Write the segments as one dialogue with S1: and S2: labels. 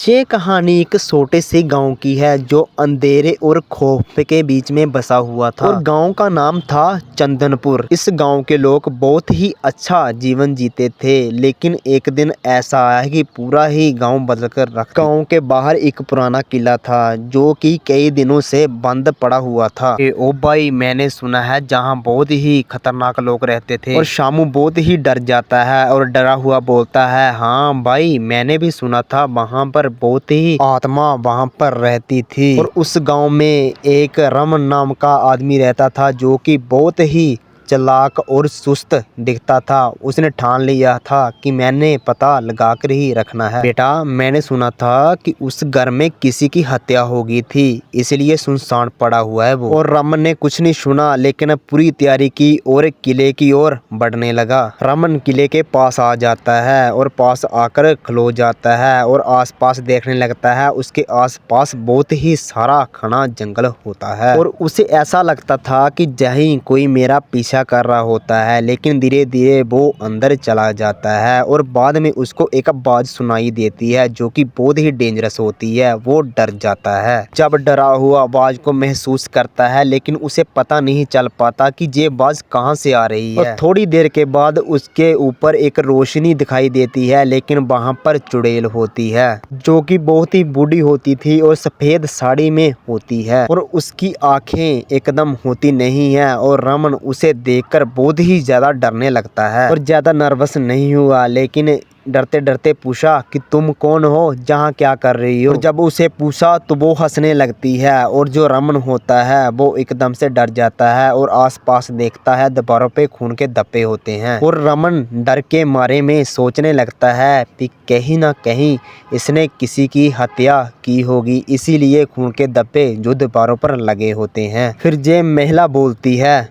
S1: ये कहानी एक छोटे से गांव की है जो अंधेरे और खौफ के बीच में बसा हुआ था और गांव का नाम था चंदनपुर। इस गांव के लोग बहुत ही अच्छा जीवन जीते थे, लेकिन एक दिन ऐसा आया कि पूरा ही गांव बदलकर रख। गांव के बाहर एक पुराना किला था जो कि कई दिनों से बंद पड़ा हुआ था। ओ भाई, मैंने सुना है जहाँ बहुत ही खतरनाक लोग रहते थे और शामू बहुत ही डर जाता है और डरा हुआ बोलता है। हाँ भाई, मैंने भी सुना था वहाँ पर बहुत ही आत्मा वहां पर रहती थी। और उस गांव में एक रमन नाम का आदमी रहता था जो कि बहुत ही चालाक और सुस्त दिखता था। उसने ठान लिया था कि मैंने पता लगाकर ही रखना है। बेटा, मैंने सुना था कि उस घर में किसी की हत्या हो गई थी, इसलिए सुनसान पड़ा हुआ है वो। और रमन ने कुछ नहीं सुना, लेकिन पूरी तैयारी की और किले की ओर बढ़ने लगा। रमन किले के पास आ जाता है और पास आकर खलो जाता है और आसपास देखने लगता है। उसके आसपास बहुत ही सारा घना जंगल होता है और उसे ऐसा लगता था कि जहीं कोई मेरा पीछा कर रहा होता है। लेकिन धीरे धीरे वो अंदर चला जाता है और बाद में उसको एक आवाज सुनाई देती है जो कि बहुत ही डेंजरस होती है। वो डर जाता है। जब डरा हुआ आवाज को महसूस करता है, लेकिन उसे पता नहीं चल पाता कि ये आवाज कहाँ से आ रही है। और थोड़ी देर के बाद उसके ऊपर एक रोशनी दिखाई देती है, लेकिन वहां पर चुड़ैल होती है जो कि बहुत ही बूढ़ी होती थी और सफेद साड़ी में होती है और उसकी आंखें एकदम होती नहीं है। और रमन उसे देखकर बहुत ही ज्यादा डरने लगता है और ज्यादा नर्वस नहीं हुआ, लेकिन डरते डरते पूछा कि तुम कौन हो, जहाँ क्या कर रही हो। और जब उसे पूछा तो वो हंसने लगती है और जो रमन होता है वो एकदम से डर जाता है और आसपास देखता है, दीवारों पे खून के धब्बे होते हैं। और रमन डर के मारे में सोचने लगता है कि कहीं ना कहीं इसने किसी की हत्या की होगी, इसीलिए खून के धब्बे जो दीवारों पर लगे होते हैं। फिर जे महिला बोलती है,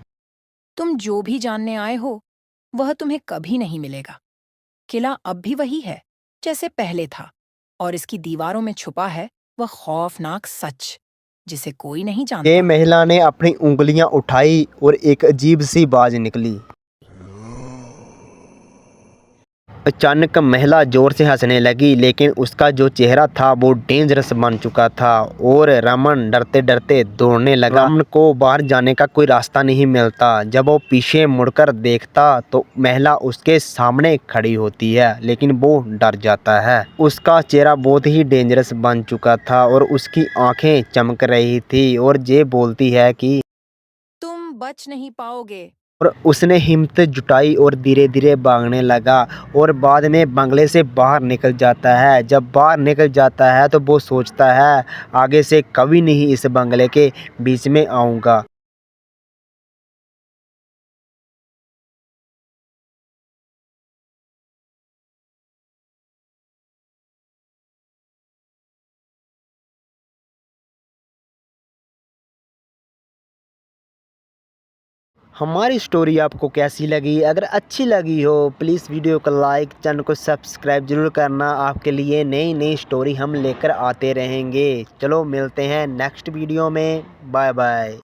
S2: तुम जो भी जानने आए हो वह तुम्हें कभी नहीं मिलेगा। किला अब भी वही है जैसे पहले था, और इसकी दीवारों में छुपा है वह खौफनाक सच जिसे कोई नहीं
S1: ये
S2: जानता।
S1: महिला ने अपनी उंगलियां उठाई और एक अजीब सी आवाज निकली। अचानक महिला जोर से हंसने लगी, लेकिन उसका जो चेहरा था वो डेंजरस बन चुका था और रमन डरते डरते दौड़ने लगा। रमन को बाहर जाने का कोई रास्ता नहीं मिलता। जब वो पीछे मुड़कर देखता तो महिला उसके सामने खड़ी होती है, लेकिन वो डर जाता है। उसका चेहरा बहुत ही डेंजरस बन चुका था और उसकी आंखें चमक रही थी और ये बोलती है कि
S2: तुम बच नहीं पाओगे।
S1: और उसने हिम्मत जुटाई और धीरे धीरे भागने लगा और बाद में बंगले से बाहर निकल जाता है। जब बाहर निकल जाता है तो वो सोचता है आगे से कभी नहीं इस बंगले के बीच में आऊँगा। हमारी स्टोरी आपको कैसी लगी? अगर अच्छी लगी हो प्लीज़ वीडियो को लाइक, चैनल को सब्सक्राइब जरूर करना। आपके लिए नई नई स्टोरी हम लेकर आते रहेंगे। चलो मिलते हैं नेक्स्ट वीडियो में। Bye bye.